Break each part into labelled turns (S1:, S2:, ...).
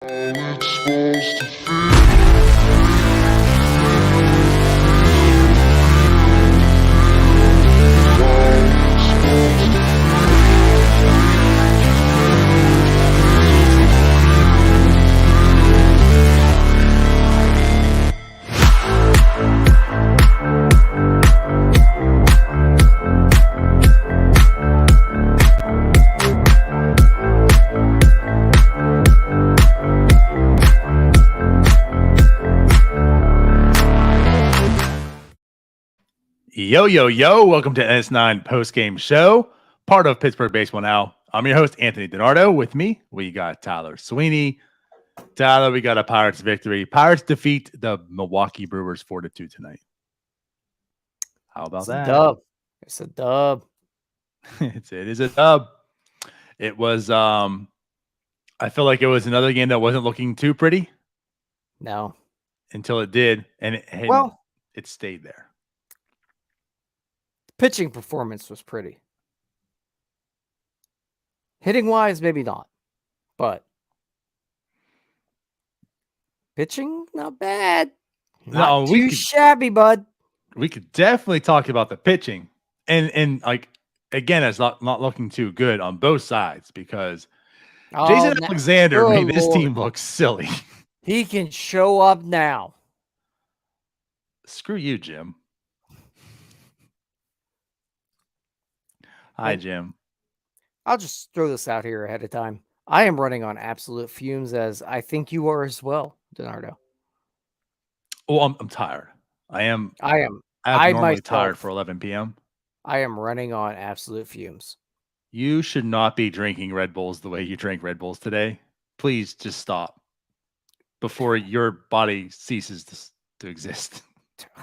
S1: It's supposed to feel.
S2: Yo, yo, yo. Welcome to NS9 Postgame Show, part of Pittsburgh Baseball Now. I'm your host, Anthony DiNardo. With me, we got Tyler Sweeney. Tyler, we got a Pirates victory. Pirates defeat the Milwaukee Brewers 4-2 tonight. How about that?
S3: Dub. It's a dub.
S2: it is a dub. It was, I feel like it was another game that wasn't looking too pretty.
S3: No.
S2: Until it did, and it stayed there.
S3: Pitching performance was pretty. Hitting wise, maybe not, but pitching not bad. Not too shabby, bud.
S2: We could definitely talk about the pitching, and like again, it's not looking too good on both sides because Jason Alexander made this team look silly.
S3: He can show up now.
S2: Screw you, Jim. Hi, Jim.
S3: I'll just throw this out here ahead of time. I am running on absolute fumes, as I think you are as well, DiNardo.
S2: Oh, I'm tired. I am normally tired for 11 p.m.
S3: I am running on absolute fumes.
S2: You should not be drinking Red Bulls the way you drank Red Bulls today. Please just stop before your body ceases to exist.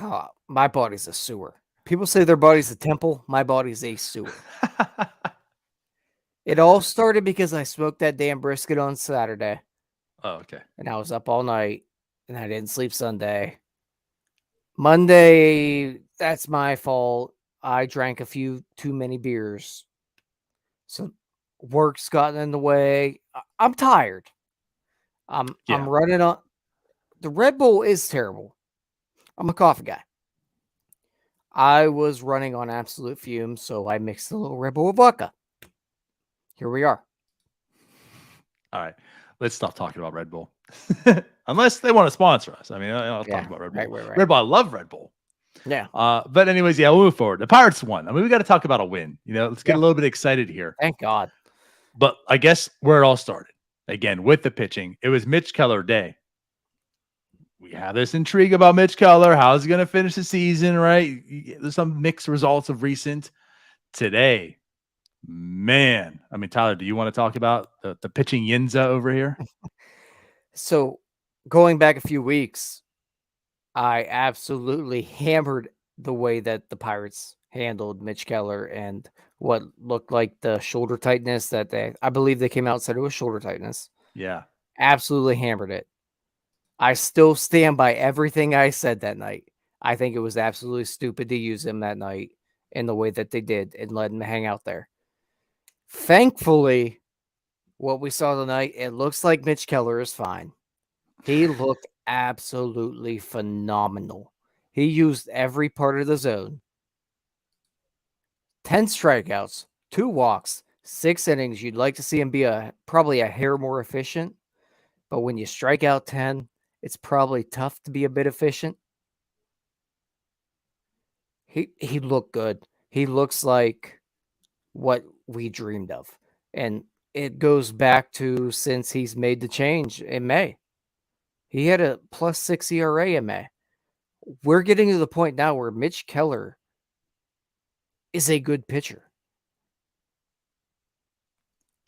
S3: Oh, my body's a sewer. People say their body's a temple. My body's a sewer. It all started because I smoked that damn brisket on Saturday.
S2: Oh, okay.
S3: And I was up all night, and I didn't sleep Sunday. Monday, that's my fault. I drank a few too many beers. So work's gotten in the way. I'm tired. I'm running on. The Red Bull is terrible. I'm a coffee guy. I was running on absolute fumes, so I mixed a little Red Bull with vodka. Here we are.
S2: All right. Let's stop talking about Red Bull. Unless they want to sponsor us. I mean, I'll talk about Red Bull.
S3: Right.
S2: Red Bull, I love Red Bull.
S3: Yeah.
S2: But anyways, we'll move forward. The Pirates won. I mean, we got to talk about a win. Let's get a little bit excited here.
S3: Thank God.
S2: But I guess where it all started, again, with the pitching, it was Mitch Keller day. We have this intrigue about Mitch Keller. How's he going to finish the season, right? There's some mixed results of recent. Today, man. I mean, Tyler, do you want to talk about the pitching yinza over here?
S3: So going back a few weeks, I absolutely hammered the way that the Pirates handled Mitch Keller and what looked like the shoulder tightness that I believe they came out and said it was shoulder tightness.
S2: Yeah.
S3: Absolutely hammered it. I still stand by everything I said that night. I think it was absolutely stupid to use him that night in the way that they did and let him hang out there. Thankfully, what we saw tonight, it looks like Mitch Keller is fine. He looked absolutely phenomenal. He used every part of the zone. 10 strikeouts, 2 walks, 6 innings. You'd like to see him be probably a hair more efficient. But when you strike out 10, it's probably tough to be a bit efficient. He looked good. He looks like what we dreamed of. And it goes back to since he's made the change in May. He had a +6 ERA in May. We're getting to the point now where Mitch Keller is a good pitcher.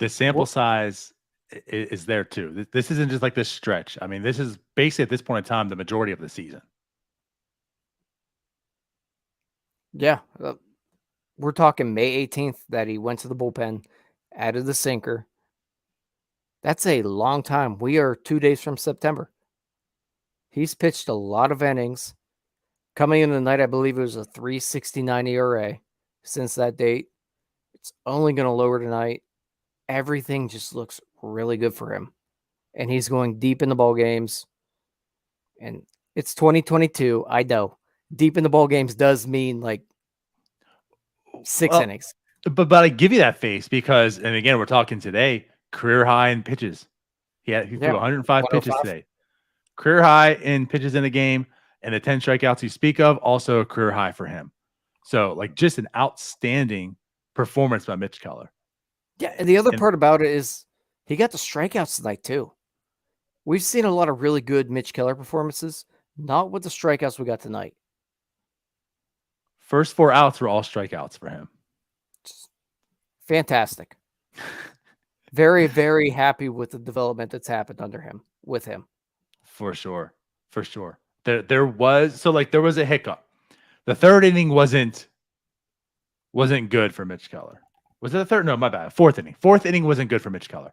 S2: The sample size is there too. This isn't just like this stretch. I mean, this is basically at this point in time the majority of the season.
S3: Yeah. We're talking May 18th that he went to the bullpen, added the sinker. That's a long time. We are 2 days from September. He's pitched a lot of innings. Coming in the night, I believe it was a 3.69 ERA since that date. It's only going to lower tonight. Everything just looks really good for him. and he's going deep in the ball games. And it's 2022. I know deep in the ball games does mean like 6 innings.
S2: But I give you that face because, and again, we're talking today, career high in pitches. He threw 105 pitches today. Career high in pitches in a game, and the 10 strikeouts you speak of, also a career high for him. So, like, just an outstanding performance by Mitch Keller.
S3: Yeah, and the other part about it is he got the strikeouts tonight too. We've seen a lot of really good Mitch Keller performances, not with the strikeouts we got tonight.
S2: First 4 outs were all strikeouts for him.
S3: Fantastic. Very, very happy with the development that's happened under him, with him.
S2: For sure. There was a hiccup. The third inning wasn't good for Mitch Keller. Was it the third? No, my bad. Fourth inning wasn't good for Mitch Keller.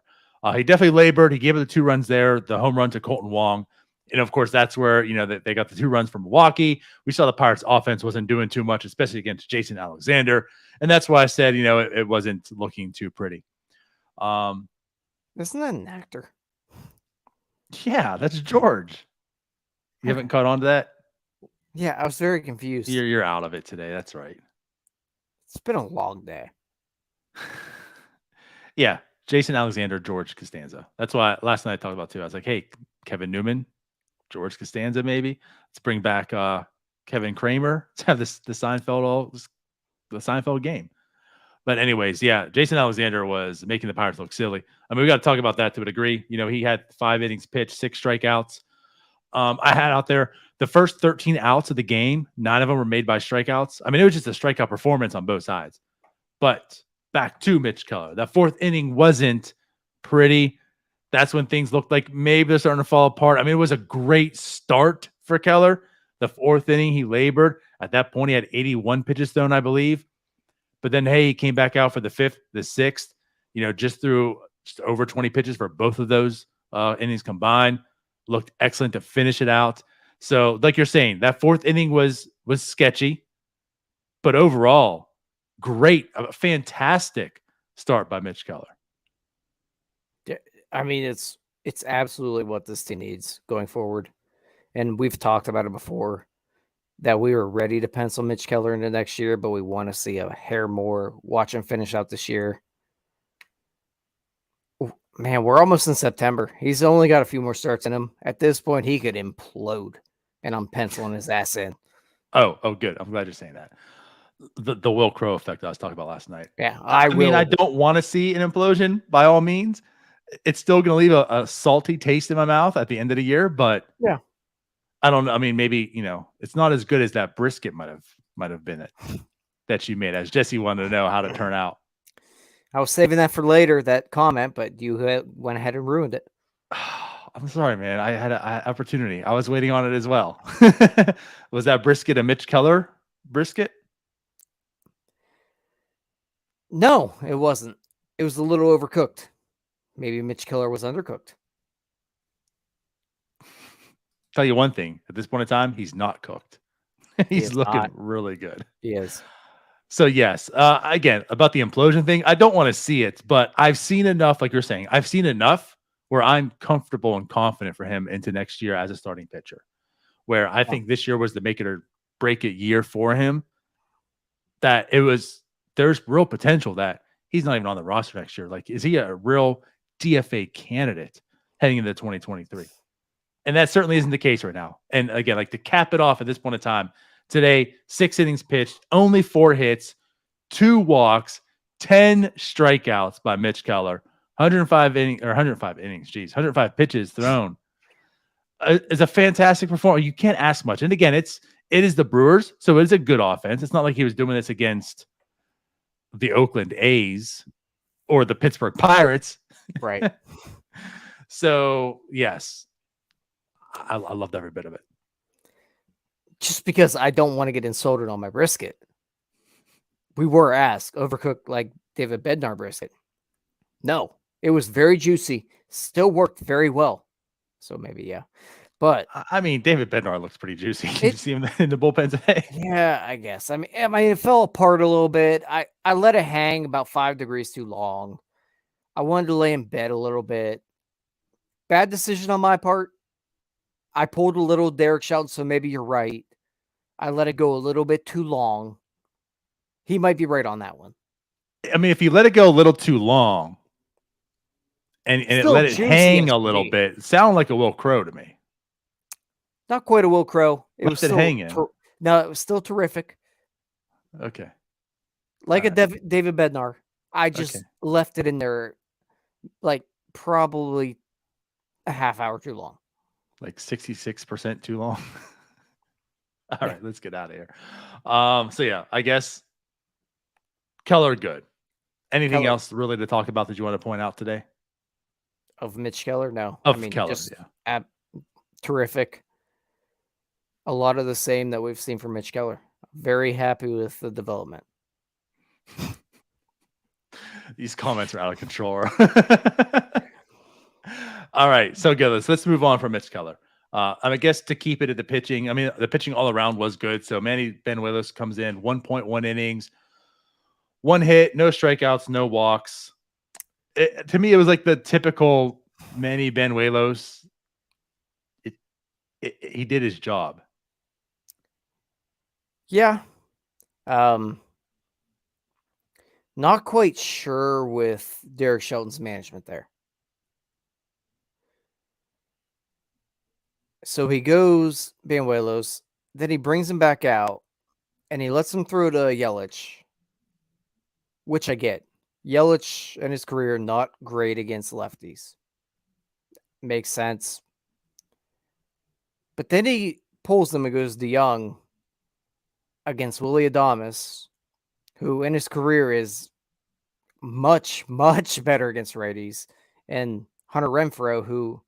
S2: He definitely labored. He gave it the 2 runs there, the home run to Colton Wong. And of course, that's where, they got the 2 runs from Milwaukee. We saw the Pirates offense wasn't doing too much, especially against Jason Alexander. And that's why I said, it wasn't looking too pretty.
S3: Isn't that an actor?
S2: Yeah, that's George. You haven't caught on to that?
S3: Yeah, I was very confused.
S2: You're out of it today. That's right.
S3: It's been a long day.
S2: Yeah, Jason Alexander, George Costanza. That's why last night I talked about too. I was like, hey, Kevin Newman, George Costanza, maybe. Let's bring back Kevin Kramer. Let's have the Seinfeld game. But anyways, yeah, Jason Alexander was making the Pirates look silly. I mean, we got to talk about that to a degree. He had 5 innings pitched, 6 strikeouts. I had out there the first 13 outs of the game, 9 of them were made by strikeouts. I mean, it was just a strikeout performance on both sides. But back to Mitch Keller, that 4th inning wasn't pretty. That's when things looked like maybe they're starting to fall apart. I mean, it was a great start for Keller. The 4th inning, he labored. At that point, he had 81 pitches thrown, I believe. But then, hey, he came back out for the 5th, the 6th, just threw just over 20 pitches for both of those innings combined. Looked excellent to finish it out. So, like you're saying, that 4th inning was sketchy, but overall, great, a fantastic start by Mitch Keller.
S3: Yeah, I mean, it's absolutely what this team needs going forward. And we've talked about it before that we were ready to pencil Mitch Keller into next year, but we want to see a hair more. Watch him finish out this year. Man, we're almost in September. He's only got a few more starts in him. At this point, he could implode, and I'm penciling his ass in.
S2: Oh, good. I'm glad you're saying that. The Will Crow effect I was talking about last night.
S3: Yeah,
S2: I mean, I don't want to see an implosion by all means. It's still going to leave a salty taste in my mouth at the end of the year, but
S3: yeah,
S2: I don't know. I mean, maybe, it's not as good as that brisket might have been it that you made, as Jesse wanted to know how to turn out.
S3: I was saving that for later, that comment, but you went ahead and ruined it.
S2: I'm sorry, man. I had an opportunity. I was waiting on it as well. Was that brisket a Mitch Keller brisket?
S3: No, it wasn't. It was a little overcooked. Maybe Mitch Keller was undercooked.
S2: Tell you one thing. At this point in time, he's not cooked. He's looking really good.
S3: He is.
S2: So, yes, again, about the implosion thing, I don't want to see it, but I've seen enough, like you're saying, I've seen enough where I'm comfortable and confident for him into next year as a starting pitcher, where I think this year was the make it or break it year for him, that there's real potential that he's not even on the roster next year. Like, is he a real DFA candidate heading into 2023? And that certainly isn't the case right now. And again, like to cap it off at this point in time, today, 6 innings pitched, only 4 hits, 2 walks, 10 strikeouts by Mitch Keller, 105 105 pitches thrown. It's a fantastic performance. You can't ask much. And again, it is the Brewers, so it's a good offense. It's not like he was doing this against the Oakland A's or the Pittsburgh Pirates.
S3: Right.
S2: So, yes, I loved every bit of it.
S3: Just because I don't want to get insulted on my brisket. We were asked, overcooked like David Bednar brisket. No, it was very juicy. Still worked very well. So maybe, yeah. But
S2: I mean, David Bednar looks pretty juicy. Did you see him in the bullpen today?
S3: Yeah, I guess. I mean, it fell apart a little bit. I let it hang about 5 degrees too long. I wanted to lay in bed a little bit. Bad decision on my part. I pulled a little Derek Shelton, so maybe you're right. I let it go a little bit too long. He might be right on that one.
S2: I mean, if you let it go a little too long and it let it hang a little bit, it sounded like a Will Crow to me.
S3: Not quite a Will Crow. It was
S2: still hanging.
S3: No, it was still terrific.
S2: Okay.
S3: Like a David Bednar. I just left it in there like probably a half hour too long.
S2: Like 66% too long. All right, let's get out of here. So yeah, I guess Keller good. Anything else really to talk about that you want to point out today?
S3: Of Mitch Keller? No.
S2: Keller,
S3: just terrific. A lot of the same that we've seen from Mitch Keller. Very happy with the development.
S2: These comments are out of control. All right, so good. Let's move on from Mitch Keller. I guess to keep it at the pitching, I mean, the pitching all around was good. So Manny Benitez comes in, 1.1 innings, 1 hit, no strikeouts, no walks. To me, it was like the typical Manny Benitez. He did his job.
S3: Yeah. Not quite sure with Derek Shelton's management there. So he goes Banuelos, then he brings him back out, and he lets him throw to Yelich, which I get. Yelich in his career, not great against lefties. Makes sense. But then he pulls them and goes to Jong against Willy Adames, who in his career is much, much better against righties, and Hunter Renfroe, who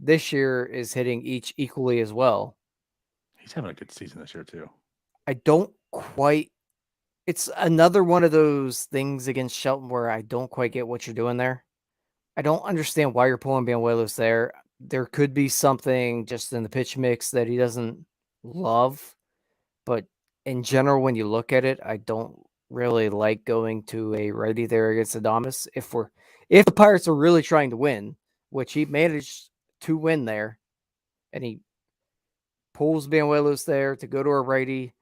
S3: this year is hitting each equally as well.
S2: He's having a good season this year too.
S3: I don't quite. It's another one of those things against Shelton where I don't quite get what you're doing there. I don't understand why you're pulling Banuelos there. There could be something just in the pitch mix that he doesn't love, but in general, when you look at it, I don't really like going to a righty there against Adames. If the Pirates are really trying to win, which he managed to win there, and he pulls Banuelos there to go to a righty,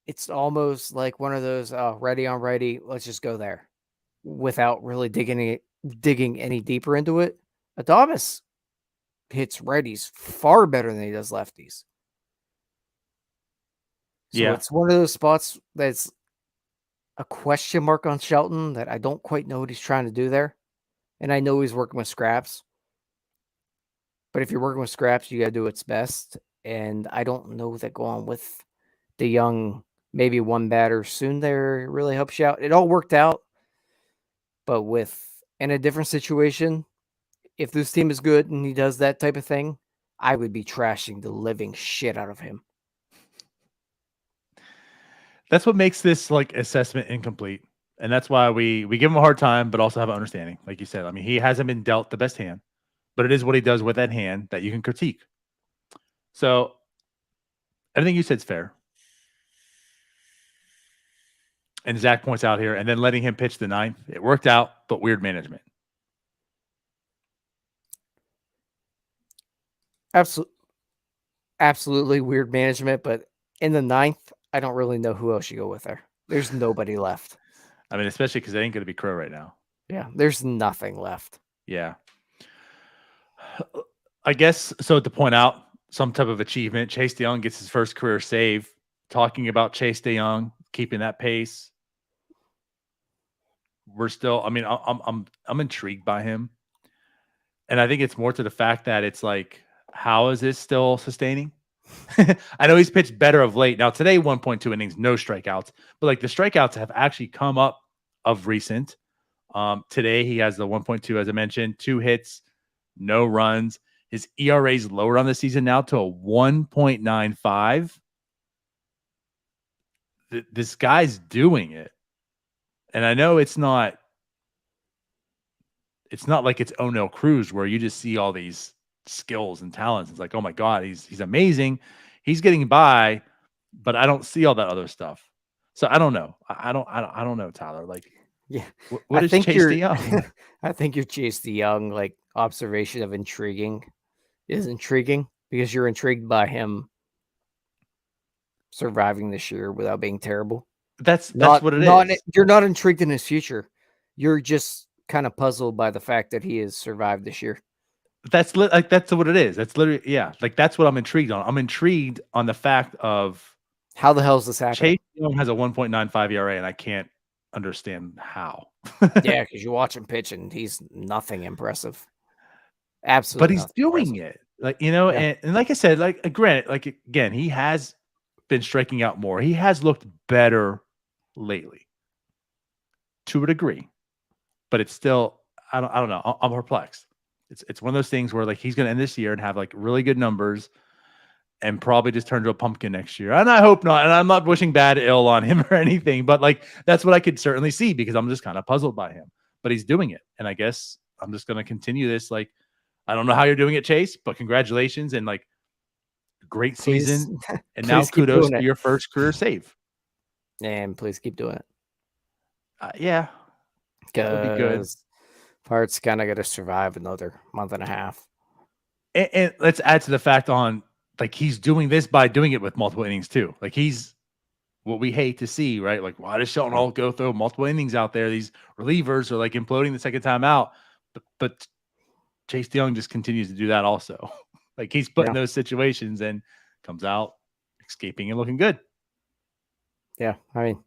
S3: it's almost like one of those righty on righty, let's just go there without really digging any deeper into it. Adames hits righties far better than he does lefties. So it's one of those spots that's a question mark on Shelton that I don't quite know what he's trying to do there. And I know he's working with scraps. But if you're working with scraps, you got to do what's best. And I don't know that going with the young, maybe one batter soon there really helps you out. It all worked out. But in a different situation, if this team is good and he does that type of thing, I would be trashing the living shit out of him.
S2: That's what makes this like assessment incomplete. And that's why we give him a hard time, but also have an understanding. Like you said, I mean, he hasn't been dealt the best hand, but it is what he does with that hand that you can critique. So everything you said is fair. And Zach points out here, and then letting him pitch the 9th, it worked out, but weird management.
S3: Absolutely weird management, but in the 9th, I don't really know who else you go with there. There's nobody left.
S2: I mean, especially because they ain't going to be Crow right now.
S3: Yeah, there's nothing left.
S2: Yeah. I guess, so to point out some type of achievement, Chase DeYoung gets his first career save. Talking about Chase DeYoung, keeping that pace. We're still, I mean, I'm intrigued by him. And I think it's more to the fact that it's like, how is this still sustaining? I know he's pitched better of late. Now today, 1.2 innings, no strikeouts, but like the strikeouts have actually come up of recent. Today he has the 1.2, as I mentioned, 2 hits, no runs. His ERA is lower on the season now to a 1.95. This guy's doing it. And I know it's not like it's Oneil Cruz where you just see all these skills and talents. It's like, oh my God, he's amazing. He's getting by, but I don't see all that other stuff. So I don't know. I don't know, Tyler. Like,
S3: Yeah.
S2: What
S3: I
S2: is
S3: think
S2: Chase
S3: your
S2: DeYoung?
S3: I think your Chase DeYoung like observation of intriguing is intriguing because you're intrigued by him surviving this year without being terrible.
S2: That's
S3: Not
S2: what it
S3: not
S2: is.
S3: you're not intrigued in his future. You're just kind of puzzled by the fact that he has survived this year.
S2: That's what it is. That's literally like that's what I'm intrigued on. I'm intrigued on the fact of
S3: How the hell is this happening?
S2: Chase Young has a 1.95 ERA, and I can't understand how.
S3: Yeah, because you watch him pitch and he's nothing impressive.
S2: But
S3: Absolutely
S2: he's
S3: nothing
S2: doing
S3: impressive.
S2: it.
S3: Yeah.
S2: And like I said, granted, again, he has been striking out more. He has looked better lately to a degree, but it's still, I don't know. I'm perplexed. It's one of those things where like he's going to end this year and have like really good numbers and probably just turn to a pumpkin next year. And I hope not. And I'm not wishing bad ill on him or anything, but like that's what I could certainly see because I'm just kind of puzzled by him. But he's doing it, and I guess I'm just going to continue this. Like, I don't know how you're doing it, Chase, but congratulations and like great season. And now kudos to your first career save.
S3: And please keep doing it.
S2: Yeah, that would be good.
S3: Pirates kind of got to survive another month and a half.
S2: And let's add to the fact on like he's doing this by doing it with multiple innings too. Like he's what we hate to see, right? Like why does Shelton all go through multiple innings out there? These relievers are like imploding the second time out, but Chase DeYoung just continues to do that also. Like he's put in those situations and comes out escaping and looking good.
S3: Yeah, I mean,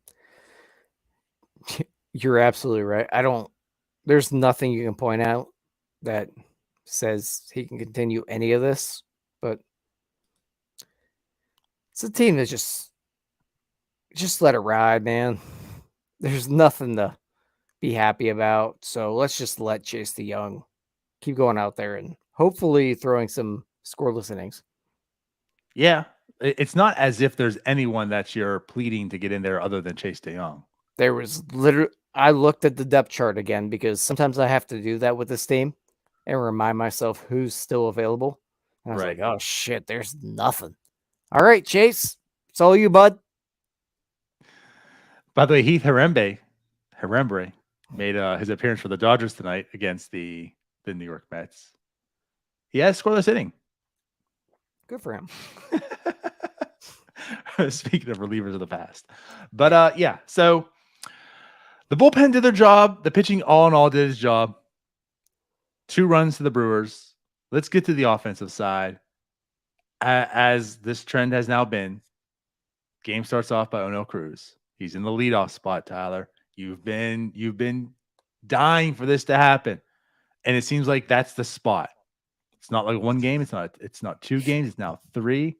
S3: you're absolutely right. There's nothing you can point out that says he can continue any of this, but it's a team that just let it ride, man. There's nothing to be happy about. So let's just let Chase DeYoung keep going out there and hopefully throwing some scoreless innings.
S2: Yeah. It's not as if there's anyone that you're pleading to get in there other than Chase DeYoung.
S3: There was literally, I looked at the depth chart again because sometimes I have to do that with this team and remind myself who's still available. And I was like, oh shit, there's nothing. All right, Chase, it's all you, bud.
S2: By the way, Heath Herembe made his appearance for the Dodgers tonight against the New York Mets. He has scoreless inning.
S3: Good for him.
S2: Speaking of relievers of the past. But yeah, so the bullpen did their job. The pitching all in all did his job. 2 runs to the Brewers. Let's get to the offensive side. As this trend has now been, game starts off by Oneil Cruz. He's in the leadoff spot, Tyler. You've been dying for this to happen. And it seems like that's the spot. It's not like one game. It's not 2 games. It's now 3.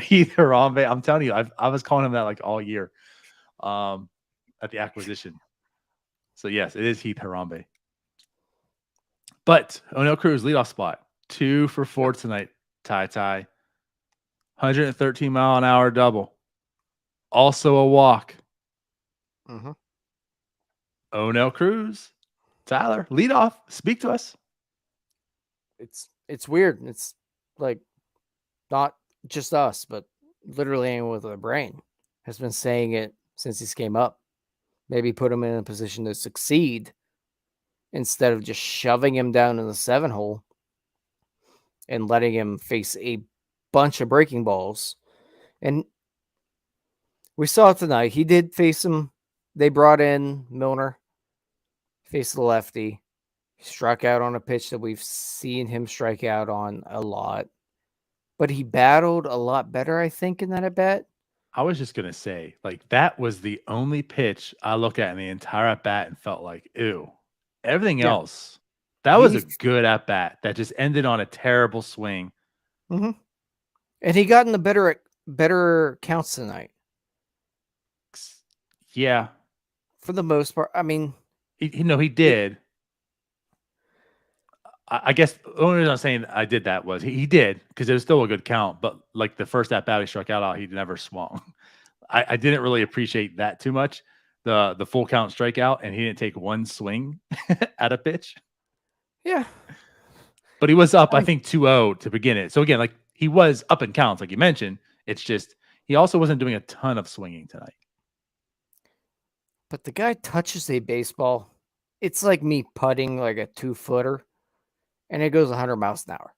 S2: Heath Herembe. I'm telling you, I was calling him that like all year at the acquisition. So yes, it is Heath Herembe. But Oneil Cruz leadoff spot, 2 for 4 tonight. Ty 113 mile an hour double. Also a walk.
S3: Mm-hmm.
S2: Oneil Cruz, Tyler, leadoff. Speak to us.
S3: It's weird. It's like not just us, but literally anyone with a brain has been saying it since he came up. Maybe put him in a position to succeed instead of just shoving him down in the 7 hole and letting him face a bunch of breaking balls. And we saw it tonight. He did face him. They brought in Milner, faced the lefty. He struck out on a pitch that we've seen him strike out on a lot. But he battled a lot better, I think, in that at bat.
S2: I was just going to say, like, that was the only pitch I looked at in the entire at bat and felt like, ew. Everything else, that was a good at bat that just ended on a terrible swing.
S3: Mm-hmm. And he got in the better counts tonight.
S2: Yeah.
S3: For the most part. I mean,
S2: he did. I guess the only reason I'm saying I did that was he did because it was still a good count, but like the first at bat he struck out, he never swung. I didn't really appreciate that too much. The full count strikeout, and he didn't take one swing at a pitch.
S3: Yeah.
S2: But he was up, I think, 2-0 to begin it. So again, like he was up in counts, like you mentioned. It's just he also wasn't doing a ton of swinging tonight.
S3: But the guy touches a baseball. It's like me putting like a 2-footer, and it goes 100 miles an hour.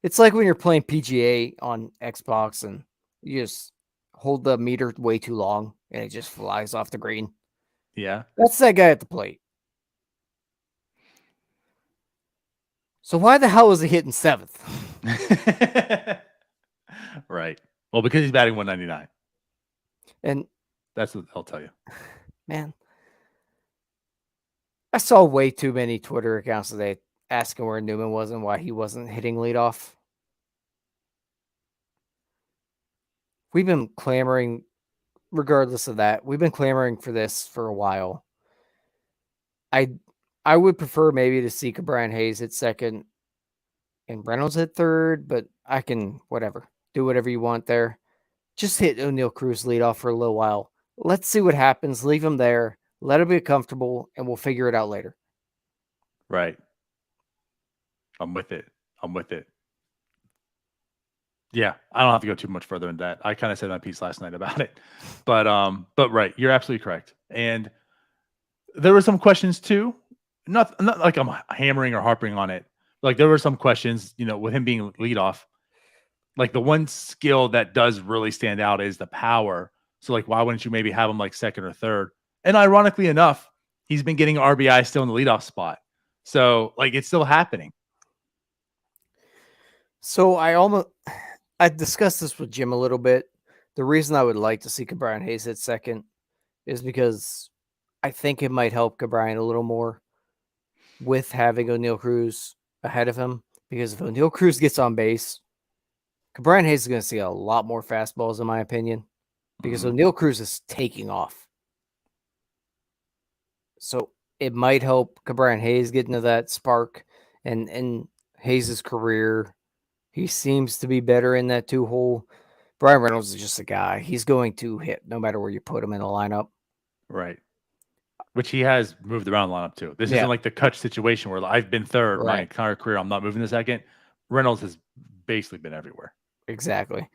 S3: It's like when you're playing PGA on Xbox and you just hold the meter way too long and it just flies off the green.
S2: Yeah.
S3: That's that guy at the plate. So why the hell is he hitting 7th?
S2: Right. Well, because he's batting 199.
S3: And
S2: that's what I'll tell you.
S3: Man, I saw way too many Twitter accounts today asking where Newman was and why he wasn't hitting leadoff. We've been clamoring, regardless of that, we've been clamoring for this for a while. I would prefer maybe to see Brian Hayes at second and Reynolds at third, but I can do whatever you want there. Just hit Oneil Cruz leadoff for a little while. Let's see what happens. Leave him there. Let him be comfortable, and we'll figure it out later.
S2: Right. I'm with it. Yeah, I don't have to go too much further than that. I kind of said my piece last night about it, but right, you're absolutely correct. And there were some questions too. Not like I'm hammering or harping on it. Like there were some questions, with him being leadoff. Like the one skill that does really stand out is the power. So like, why wouldn't you maybe have him like second or third? And ironically enough, he's been getting RBI still in the leadoff spot. So like, it's still happening.
S3: So I discussed this with Jim a little bit. The reason I would like to see Brian Hayes at second is because I think it might help Brian a little more with having Oneil Cruz ahead of him. Because if Oneil Cruz gets on base, Brian Hayes is going to see a lot more fastballs, in my opinion, because Oneil Cruz is taking off. So it might help Brian Hayes get into that spark. And in Hayes' career, he seems to be better in that 2-hole. Brian Reynolds is just a guy. He's going to hit no matter where you put him in the lineup.
S2: Right. Which he has moved around the lineup too. This isn't like the Kutch situation where I've been third my entire career. I'm not moving to second. Reynolds has basically been everywhere.
S3: Exactly.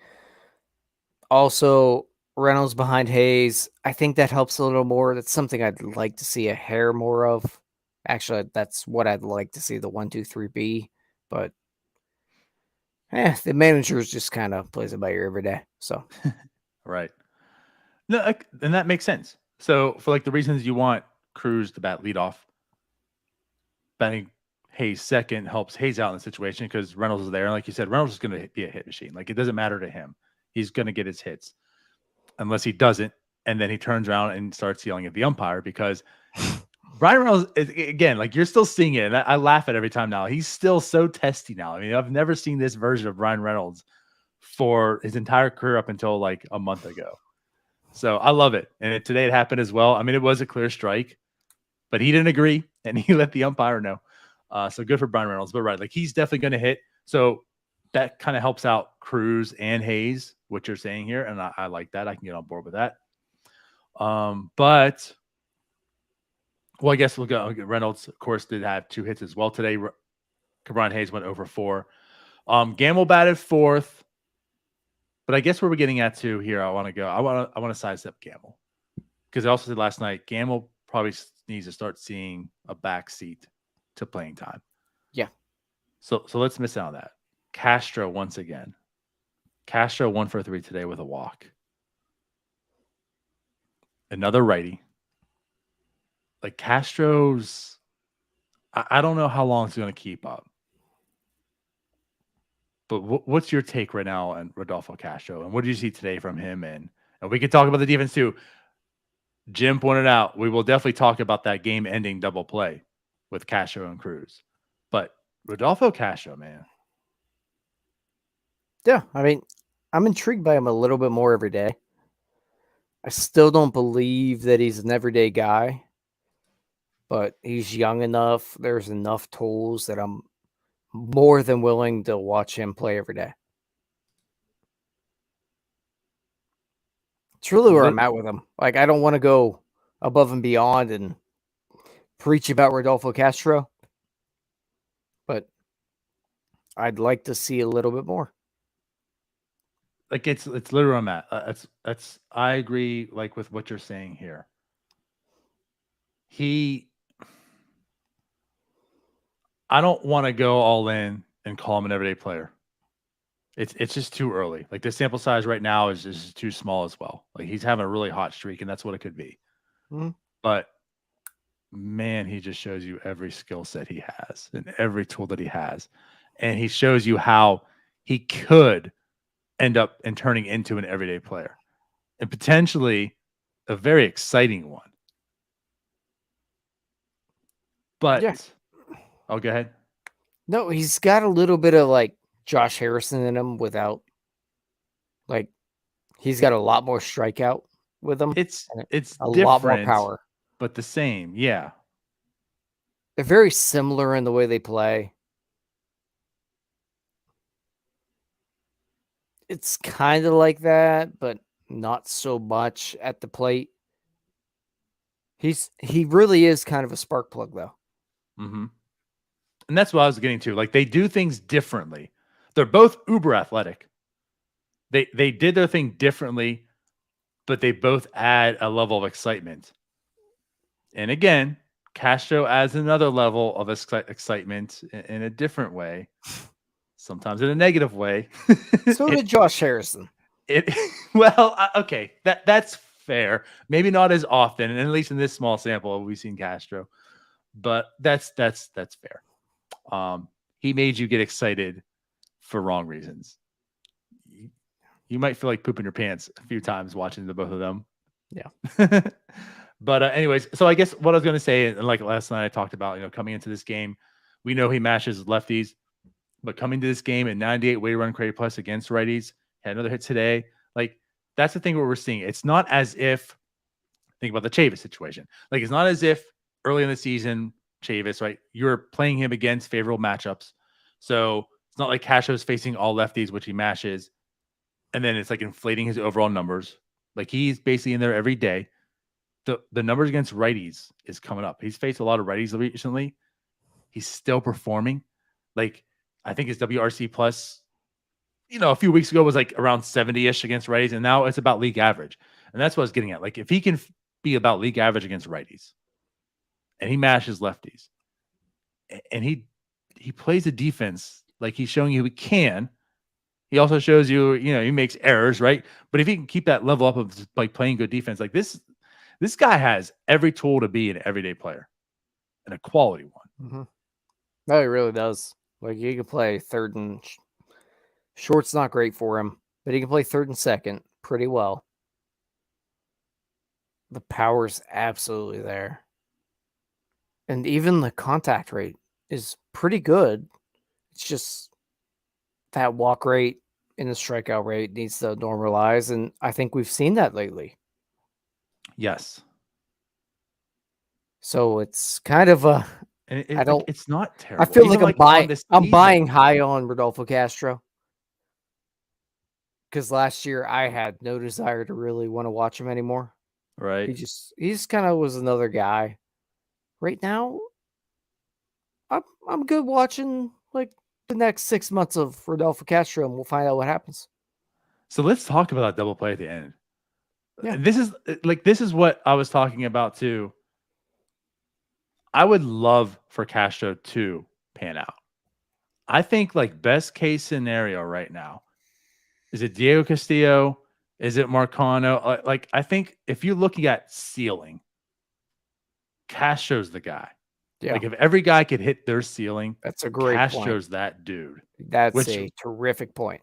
S3: Also, Reynolds behind Hayes, I think that helps a little more. That's something I'd like to see a hair more of. Actually, that's what I'd like to see the 1-2-3 be. But the manager just kind of plays it by ear every day. So
S2: right. No, and that makes sense. So for like the reasons you want Cruz to bat leadoff, batting Hayes second helps Hayes out in the situation because Reynolds is there. And like you said, Reynolds is going to be a hit machine. Like it doesn't matter to him. He's going to get his hits unless he doesn't. And then he turns around and starts yelling at the umpire because Brian Reynolds, again, like you're still seeing it. And I laugh at every time now. He's still so testy now. I mean, I've never seen this version of Brian Reynolds for his entire career up until like a month ago. So I love it. And today it happened as well. I mean, it was a clear strike, but he didn't agree and he let the umpire know. So good for Brian Reynolds, but right. Like he's definitely going to hit. So that kind of helps out Cruz and Hayes, what you're saying here. And I like that. I can get on board with that. But well, I guess we'll go. Reynolds, of course, did have 2 hits as well today. Brian Hayes went over 4. Gamble batted 4th. But I guess where we're getting at too here, I want to go. I want to sidestep Gamble because I also said last night Gamble probably needs to start seeing a backseat to playing time.
S3: Yeah.
S2: So let's miss out on that. Castro once again. Castro 1 for 3 today with a walk. Another righty. Like Castro's, I don't know how long it's going to keep up. But what's your take right now on Rodolfo Castro? And what did you see today from him? And we could talk about the defense too. Jim pointed out we will definitely talk about that game-ending double play with Castro and Cruz. But Rodolfo Castro, man.
S3: Yeah, I mean, I'm intrigued by him a little bit more every day. I still don't believe that he's an everyday guy, but he's young enough. There's enough tools that I'm more than willing to watch him play every day. It's really where I'm at with him. Like, I don't want to go above and beyond and preach about Rodolfo Castro, but I'd like to see a little bit more.
S2: Like it's literally where I'm at. I agree like with what you're saying here. I don't want to go all in and call him an everyday player. It's just too early. Like the sample size right now is just too small as well. Like he's having a really hot streak, and that's what it could be.
S3: Mhm.
S2: But man, he just shows you every skill set he has and every tool that he has. And he shows you how he could end up and turning into an everyday player and potentially a very exciting one. But
S3: Yeah.
S2: Oh, go ahead.
S3: No, he's got a little bit of like Josh Harrison in him without, like, he's got a lot more strikeout with him.
S2: It's
S3: a
S2: different,
S3: lot more power,
S2: but the same. Yeah.
S3: They're very similar in the way they play. It's kind of like that, but not so much at the plate. He really is kind of a spark plug, though.
S2: Mm-hmm. And that's what I was getting to. Like they do things differently. They're both uber athletic. They did their thing differently, but they both add a level of excitement. And again, Castro adds another level of excitement in a different way, sometimes in a negative way.
S3: So did Josh Harrison.
S2: Okay, that's fair. Maybe not as often, and at least in this small sample, we've seen Castro, but that's fair. He made you get excited for wrong reasons. You might feel like pooping your pants a few times watching the both of them.
S3: Yeah.
S2: But anyways, so I guess what I was going to say, and like last night I talked about, coming into this game, we know he mashes lefties, but coming to this game at 98 weighted run created plus against righties, had another hit today. Like that's the thing where we're seeing. It's not as if, think about the Chavis situation. Like it's not as if early in the season, Chavis, right? You're playing him against favorable matchups. So it's not like Castro's facing all lefties, which he mashes, and then it's like inflating his overall numbers. Like he's basically in there every day. The numbers against righties is coming up. He's faced a lot of righties recently. He's still performing. Like I think his WRC plus, a few weeks ago was like around 70-ish against righties, and now it's about league average. And that's what I was getting at. Like if he can be about league average against righties, and he mashes lefties, and he plays a defense like he's showing you he can. He also shows you, he makes errors, right? But if he can keep that level up of like playing good defense, like this guy has every tool to be an everyday player and a quality one.
S3: Mm-hmm. No, he really does. Like he can play third and short's not great for him, but he can play third and second pretty well. The power's absolutely there. And even the contact rate is pretty good. It's just that walk rate and the strikeout rate needs to normalize. And I think we've seen that lately.
S2: Yes.
S3: So it's kind of a,
S2: it's not terrible.
S3: I feel like I'm buying high on Rodolfo Castro. Because last year I had no desire to really want to watch him anymore.
S2: Right.
S3: He just kind of was another guy. Right now, I'm good watching like the next 6 months of Rodolfo Castro, and we'll find out what happens.
S2: So let's talk about that double play at the end.
S3: Yeah.
S2: This is what I was talking about too. I would love for Castro to pan out. I think like best case scenario right now, is it Diego Castillo? Is it Marcano? Like I think if you're looking at ceiling, Castro's the guy.
S3: Yeah.
S2: Like if every guy could hit their ceiling,
S3: that's a great
S2: Castro's
S3: point.
S2: that dude.
S3: That's a terrific point.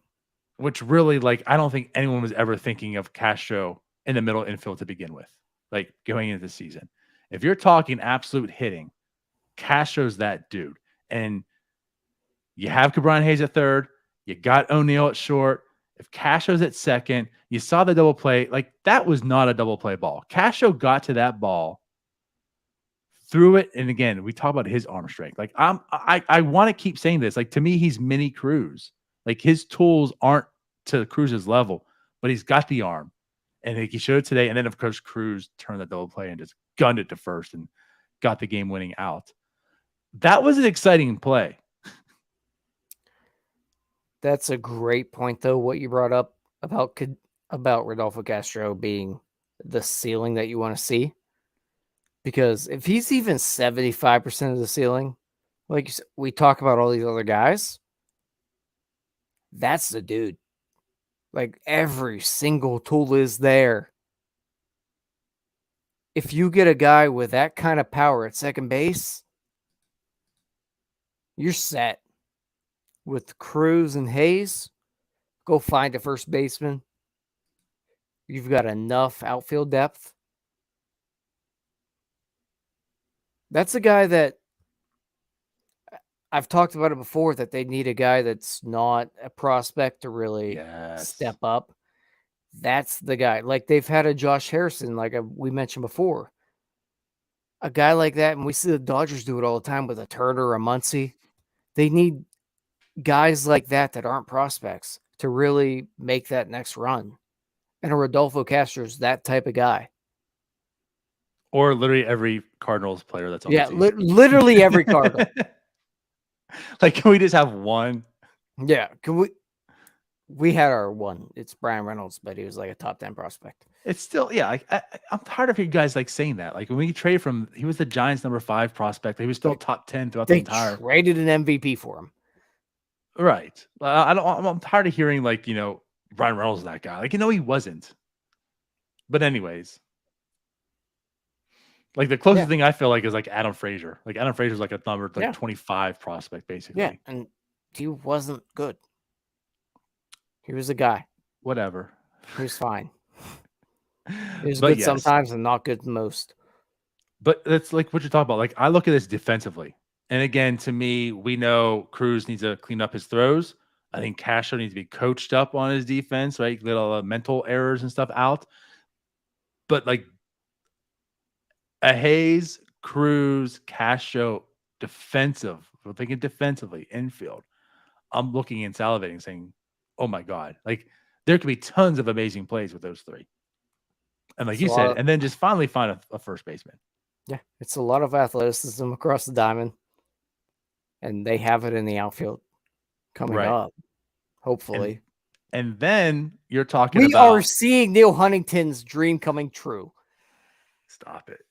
S2: Which really, like, I don't think anyone was ever thinking of Castro in the middle infield to begin with, like going into the season. If you're talking absolute hitting, Castro's that dude. And you have Cabran Hayes at third, you got Oneil at short. If Castro's at second, you saw the double play. Like that was not a double play ball. Castro got to that ball, threw it, and again, we talk about his arm strength. Like I want to keep saying this. Like to me, he's mini Cruz. Like his tools aren't to Cruz's level, but he's got the arm, and he showed it today. And then of course, Cruz turned the double play and just gunned it to first and got the game-winning out. That was an exciting play.
S3: That's a great point, though. What you brought up about Rodolfo Castro being the ceiling that you want to see. Because if he's even 75% of the ceiling, like we talk about all these other guys, that's the dude. Like every single tool is there. If you get a guy with that kind of power at second base, you're set. With Cruz and Hayes, go find a first baseman. You've got enough outfield depth. That's a guy that I've talked about it before, that they need a guy that's not a prospect to really step up. That's the guy. Like they've had a Josh Harrison, like we mentioned before. A guy like that, and we see the Dodgers do it all the time with a Turner or a Muncy. They need guys like that aren't prospects to really make that next run. And a Rodolfo Castro is that type of guy.
S2: Or literally every Cardinals player that's on the team.
S3: Literally every Cardinal.
S2: Like, can we just have one?
S3: Yeah, can we? We had our one. It's Brian Reynolds, but he was like a top 10 prospect.
S2: It's still, yeah. I'm tired of you guys like saying that. Like when we trade from, he was the Giants' number 5 prospect. He was still top 10 throughout the entire.
S3: They traded an MVP for him.
S2: Right. I'm tired of hearing like, Brian Reynolds is that guy. Like, he wasn't. But anyways, like the closest thing I feel like is like Adam Frazier. Like Adam Frazier's like a number 25 prospect basically.
S3: Yeah, and he wasn't good. He was a guy.
S2: Whatever.
S3: He was fine. He was good sometimes and not good most.
S2: But that's like what you're talking about. Like I look at this defensively. And again, to me, we know Cruz needs to clean up his throws. I think Castro needs to be coached up on his defense, right? Little mental errors and stuff out. But like a Hayes, Cruz, Castro, defensive. We're thinking defensively, infield. I'm looking and salivating, saying, "Oh my God!" Like there could be tons of amazing plays with those three. And like you said, and then just finally find a first baseman.
S3: Yeah, it's a lot of athleticism across the diamond, and they have it in the outfield coming up. Hopefully,
S2: and then you're talking.
S3: We are seeing Neil Huntington's dream coming true.
S2: Stop it.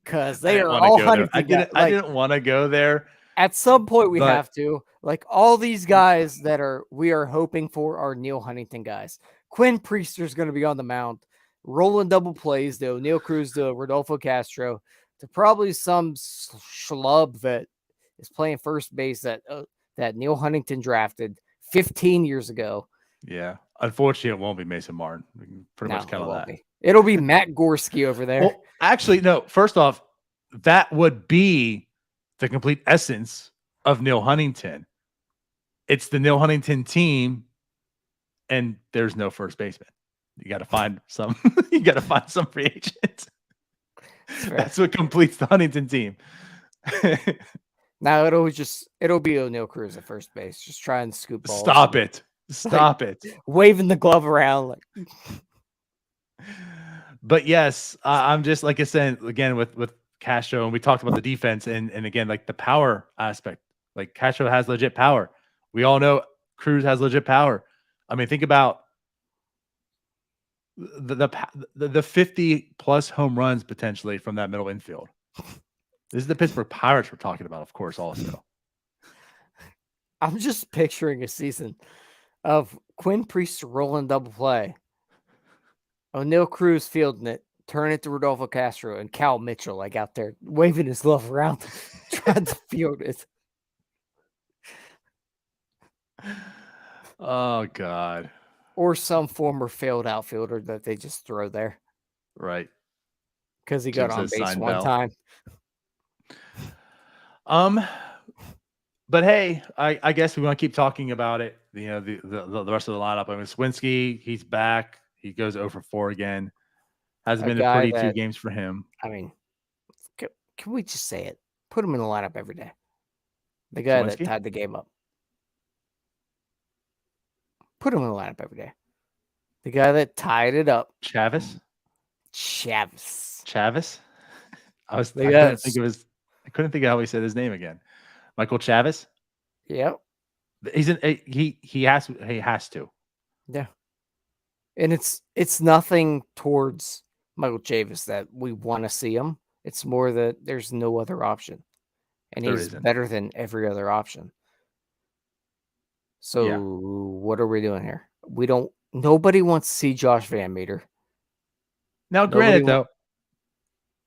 S3: Because they are all Huntington.
S2: I didn't want to go there.
S3: At some point, we have to. Like all these guys that we are hoping for are Neil Huntington guys. Quinn Priester's going to be on the mound, rolling double plays to Oneil Cruz, to Rodolfo Castro, to probably some schlub that is playing first base that Neil Huntington drafted 15 years ago.
S2: Yeah. Unfortunately, it won't be Mason Martin. We can pretty much count on that.
S3: It'll be Matt Gorski over there.
S2: Well, actually, no. First off, that would be the complete essence of Neil Huntington. It's the Neil Huntington team, and there's no first baseman. You got to find some. You got to find some free agents. That's what completes the Huntington team.
S3: Now it'll be Oneil Cruz at first base, just trying to scoop balls.
S2: Stop it! Stop it!
S3: Waving the glove around like.
S2: But yes, I'm just like I said again with Castro, and we talked about the defense and again like the power aspect. Like Castro has legit power. We all know Cruz has legit power. I mean, think about the 50 plus home runs potentially from that middle infield. This is the Pittsburgh Pirates we're talking about, of course. Also,
S3: I'm just picturing a season of Quinn Priest rolling double play. Oneil Cruz fielding it, turn it to Rodolfo Castro, and Cal Mitchell like out there waving his glove around, trying to field it.
S2: Oh God!
S3: Or some former failed outfielder that they just throw there,
S2: right?
S3: Because he got on base one time.
S2: But hey, I guess we want to keep talking about it. You know, the rest of the lineup. I mean, Swinsky, he's back. He goes 0-for-4 again. Hasn't been a pretty 2 games for him.
S3: I mean, can we just say it? Put him in the lineup every day. The guy that tied the game up. Put him in the lineup every day. The guy that tied it up.
S2: Chavis. I couldn't think of how he said his name again. Michael Chavis.
S3: Yep.
S2: He has to.
S3: Yeah. And it's nothing towards Michael Chavis that we want to see him. It's more that there's no other option. And
S2: There
S3: he's
S2: isn't.
S3: better than every other option. So what are we doing here? Nobody wants to see Josh VanMeter.
S2: Now, granted, though,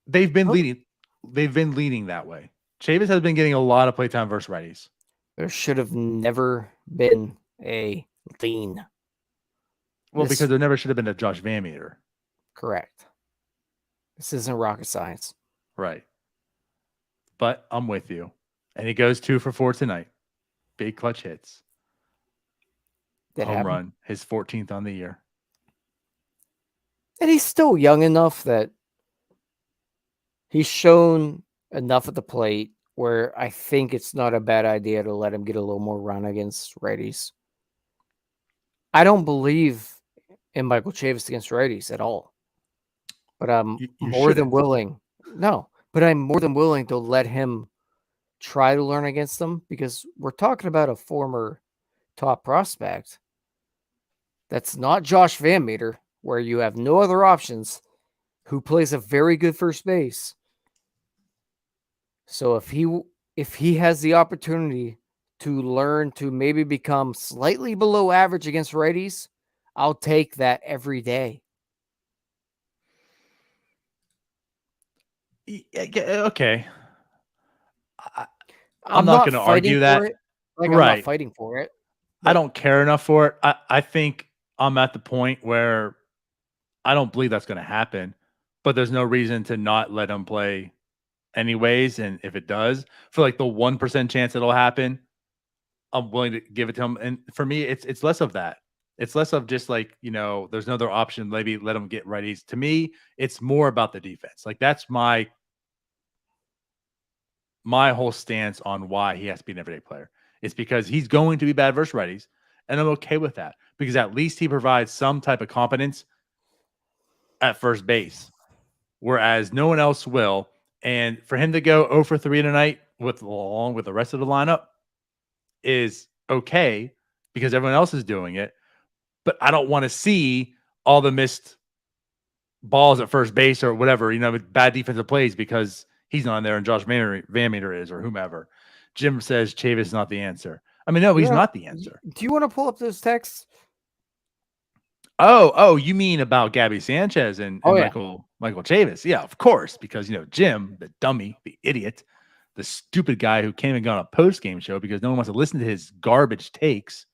S2: they've been leading that way. Chavis has been getting a lot of playtime versus righties.
S3: There should have never been a lean.
S2: Well, because there never should have been a Josh VanMeter.
S3: Correct. This isn't rocket science.
S2: Right. But I'm with you. And he goes 2 for 4 tonight. Big clutch hits. Home run. His 14th on the year.
S3: And he's still young enough that he's shown enough at the plate where I think it's not a bad idea to let him get a little more run against righties. I don't believe in Michael Chavis against righties at all. But I'm more than willing. No, but I'm more than willing to let him try to learn against them because we're talking about a former top prospect. That's not Josh VanMeter, where you have no other options, who plays a very good first base. So if he has the opportunity to learn to maybe become slightly below average against righties, I'll take that every day.
S2: Okay. I'm not going to argue that.
S3: I'm not fighting for it.
S2: I don't care enough for it. I think I'm at the point where I don't believe that's going to happen, but there's no reason to not let him play anyways. And if it does, for like the 1% chance it'll happen, I'm willing to give it to him. And for me, it's less of that. It's less of just like, there's no other option. Maybe let him get righties. To me, it's more about the defense. Like that's my whole stance on why he has to be an everyday player. It's because he's going to be bad versus righties, and I'm okay with that because at least he provides some type of competence at first base, whereas no one else will. And for him to go 0 for 3 tonight along with the rest of the lineup is okay because everyone else is doing it. But I don't want to see all the missed balls at first base or whatever, bad defensive plays because he's not in there and Josh VanMeter is or whomever. Jim says Chavis is not the answer. I mean, no, he's not the answer.
S3: Do you want to pull up those texts?
S2: Oh, you mean about Gabby Sanchez and Michael Chavis? Yeah, of course, because Jim, the dummy, the idiot, the stupid guy who can't even go on a post-game show because no one wants to listen to his garbage takes,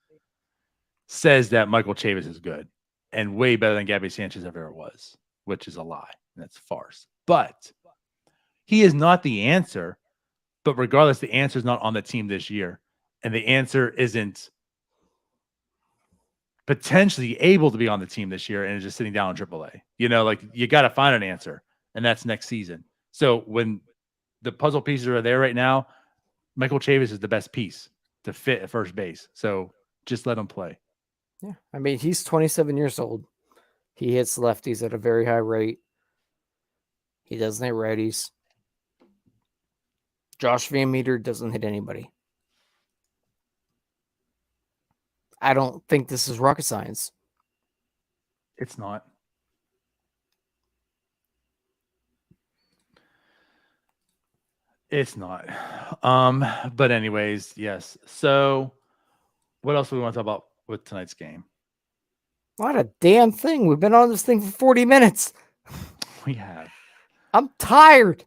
S2: says that Michael Chavis is good and way better than Gabby Sanchez ever was, which is a lie. That's farce. But he is not the answer. But regardless, the answer is not on the team this year. And the answer isn't potentially able to be on the team this year and is just sitting down in AAA. You got to find an answer, and that's next season. So when the puzzle pieces are there right now, Michael Chavis is the best piece to fit at first base. So just let him play.
S3: Yeah. I mean, he's 27 years old. He hits lefties at a very high rate. He doesn't hit righties. Josh VanMeter doesn't hit anybody. I don't think this is rocket science.
S2: It's not. It's not. But anyways, yes. So what else do we want to talk about with tonight's game?
S3: Not a damn thing. We've been on this thing for 40 minutes.
S2: We have.
S3: I'm tired.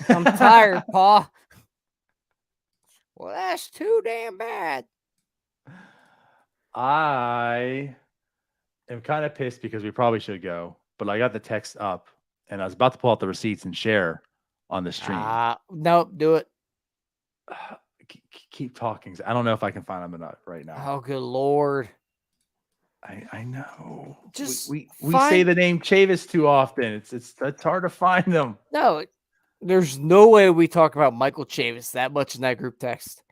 S3: I'm tired, Pa. Well, that's too damn bad.
S2: I am kind of pissed because we probably should go, but I got the text up and I was about to pull out the receipts and share on the stream.
S3: Nope, do it.
S2: Keep talking. I don't know if I can find them or not right now.
S3: Oh, good Lord.
S2: I know.
S3: Just
S2: we say the name Chavis too often. It's hard to find them.
S3: No, there's no way we talk about Michael Chavis that much in that group text.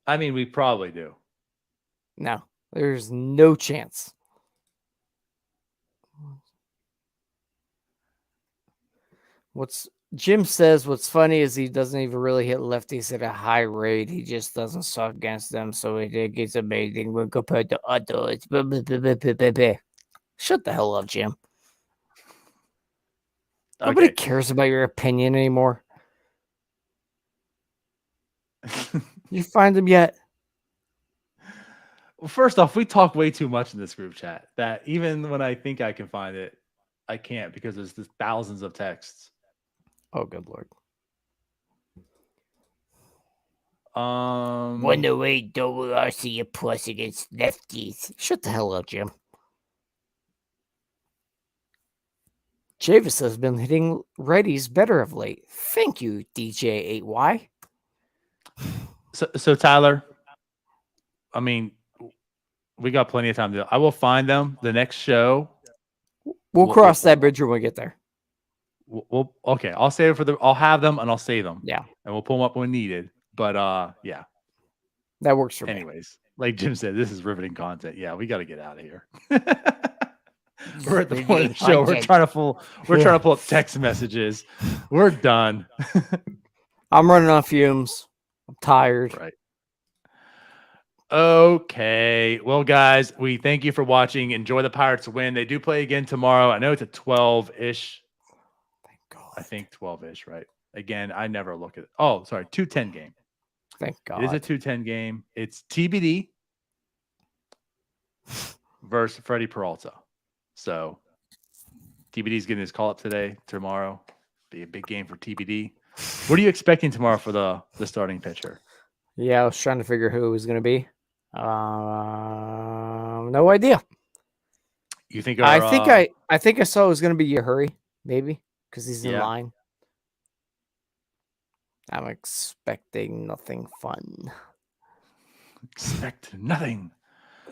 S2: I mean, we probably do.
S3: No, there's no chance. Jim says what's funny is he doesn't even really hit lefties at a high rate. He just doesn't suck against them, so it gets amazing when compared to others. Shut the hell up, Jim. Nobody cares about your opinion anymore. You find them yet?
S2: Well, first off, we talk way too much in this group chat that even when I think I can find it, I can't because there's just thousands of texts.
S3: Oh, good Lord.
S4: 108 double RC plus against lefties.
S3: Shut the hell up, Jim. Javis has been hitting righties better of late. Thank you, DJ8Y.
S2: So Tyler, I mean, we got plenty of time to. I will find them the next show.
S3: We'll cross that bridge when we get there.
S2: We'll okay. I'll save it for the. I'll have them and I'll save them.
S3: Yeah,
S2: and we'll pull them up when needed. But yeah,
S3: that works for
S2: me. Anyways, like Jim said, this is riveting content. Yeah, we got to get out of here. We're at the point of the show. We're trying to pull up text messages. We're done.
S3: I'm running on fumes. I'm tired.
S2: Right. Okay. Well, guys, we thank you for watching. Enjoy the Pirates win. They do play again tomorrow. I know it's a 12-ish.
S3: Thank God.
S2: I think 12-ish, right? Again, I never look at it. Oh, sorry, 2:10 game.
S3: Thank God.
S2: It is a 2:10 game. It's TBD versus Freddie Peralta. So TBD's getting his call up today, tomorrow. Be a big game for TBD. What are you expecting tomorrow for the starting pitcher?
S3: Yeah, I was trying to figure who it was going to be. No idea.
S2: You think?
S3: I think I saw it was going to be Yahuri, maybe, because he's in line. I'm expecting nothing fun.
S2: Expect nothing.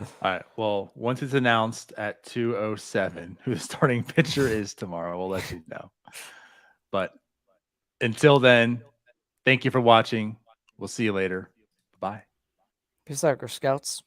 S2: All right. Well, once it's announced at 2:07 who the starting pitcher is tomorrow, we'll let you know. But until then, thank you for watching. We'll see you later. Bye.
S3: Peace out, Girl Scouts.